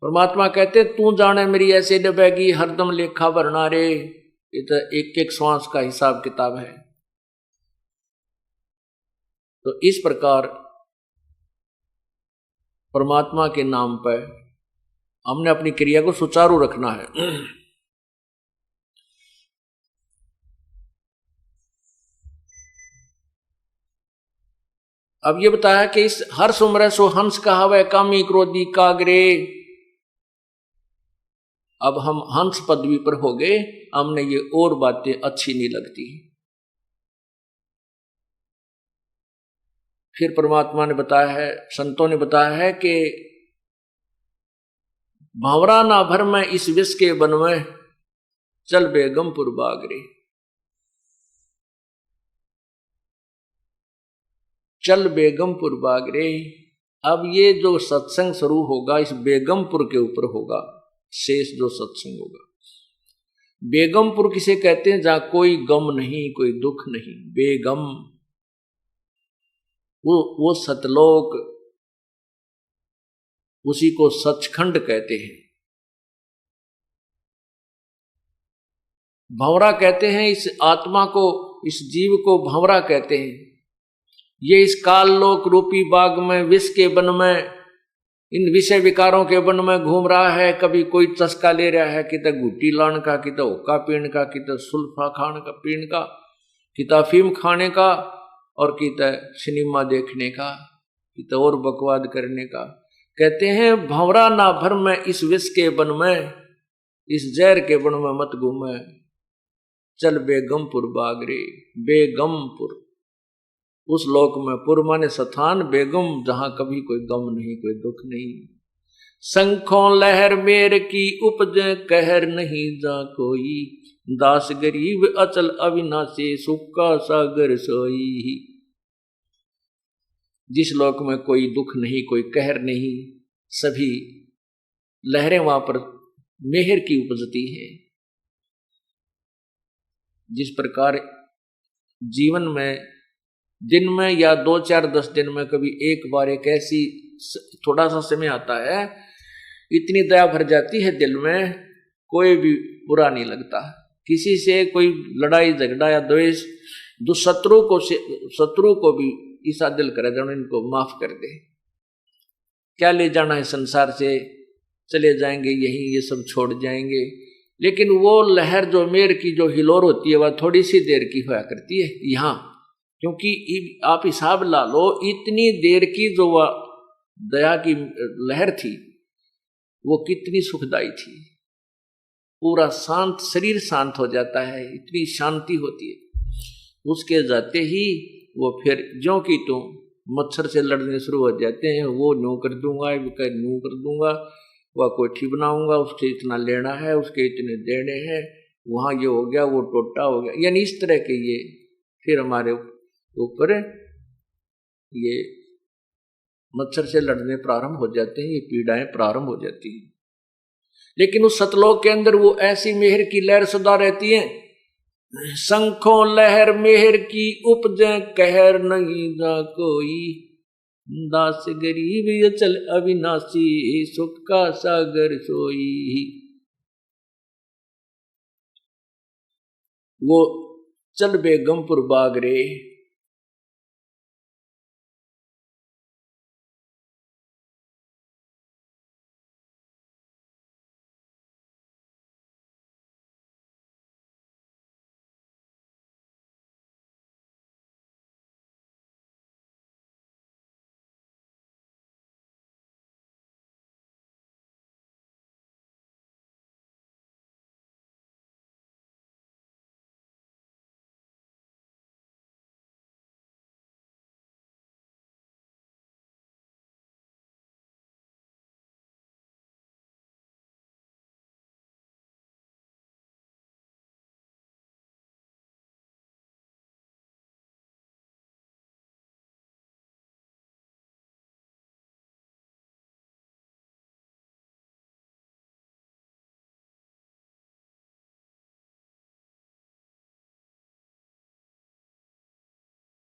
परमात्मा कहते तू जाने मेरी ऐसे डबेगी हरदम लेखा भरना रे। ये तो एक एक श्वास का हिसाब किताब है। तो इस प्रकार परमात्मा के नाम पर हमने अपनी क्रिया को सुचारू रखना है। अब ये बताया कि इस हर सुमर सो हंस कहावे कामी क्रोधी कागरे। अब हम हंस पदवी पर हो गए, हमने ये और बातें अच्छी नहीं लगती। फिर परमात्मा ने बताया है, संतों ने बताया है कि भावरा ना भर में इस विष के बन में चल बेगमपुर बागरे। चल बेगमपुर बागरे। अब ये जो सत्संग शुरू होगा इस बेगमपुर के ऊपर होगा, शेष जो सत्संग होगा। बेगमपुर किसे कहते हैं? जहां कोई गम नहीं, कोई दुख नहीं, बेगम। वो सतलोक, उसी को सचखंड कहते हैं। भंवरा कहते हैं इस आत्मा को, इस जीव को भंवरा कहते हैं। ये इस काल लोक रूपी बाग में, विष के वन में, इन विषय विकारों के वन में घूम रहा है। कभी कोई चस्का ले रहा है, कित गुट्टी लाने का, कित हुक्का पीने का, कित सुल्फा खाने का पीने का, कित अफीम खाने का, और कित सिनेमा देखने का, कित और बकवाद करने का। कहते हैं भंवरा ना भर में इस विष के वन में, इस जहर के वन में मत घूमे, चल बेगमपुर बागरे। बेगमपुर उस लोक में, पुर माने स्थान, बेगम जहां कभी कोई गम नहीं, कोई दुख नहीं। शंखों लहर मेर की उपज कहर नहीं जा कोई, दास गरीब अचल अविनाशी सुख का सागर सोई। जिस लोक में कोई दुख नहीं, कोई कहर नहीं, सभी लहरें वहां पर मेहर की उपजती है। जिस प्रकार जीवन में दिन में या 2-4-10 दिन में कभी एक बार एक ऐसी थोड़ा सा समय आता है, इतनी दया भर जाती है दिल में, कोई भी बुरा नहीं लगता। किसी से कोई लड़ाई झगड़ा या द्वेष, शत्रु को भी ईसा दिल करे जाने इनको माफ कर दे। क्या ले जाना है संसार से, चले जाएंगे यहीं, ये सब छोड़ जाएंगे। लेकिन वो लहर जो मेर की जो हिलोर होती है, वह थोड़ी सी देर की होया करती है यहाँ। क्योंकि आप हिसाब ला लो, इतनी देर की जो वह दया की लहर थी, वो कितनी सुखदाई थी। पूरा शांत, शरीर शांत हो जाता है, इतनी शांति होती है। उसके जाते ही वो फिर ज्यों की त्यों मच्छर से लड़ने शुरू हो जाते हैं। वो न्यू कर दूंगा, न्यू कर दूंगा, वह कोठी बनाऊंगा, उसके इतना लेना है, उसके इतने देने हैं, वहां ये हो गया, वो टोटा हो गया। यानी इस तरह के ये फिर हमारे ऊपर ये मच्छर से लड़ने प्रारंभ हो जाते हैं, ये पीड़ाएं प्रारंभ हो जाती हैं। लेकिन उस सतलोक के अंदर वो ऐसी मेहर की लहर सदा रहती है। शंखों लहर मेहर की उपजे कहर नहीं जा कोई, दास गरीब अचल अविनाशी सुख का सागर सोई। वो चल बेगमपुर बागरे।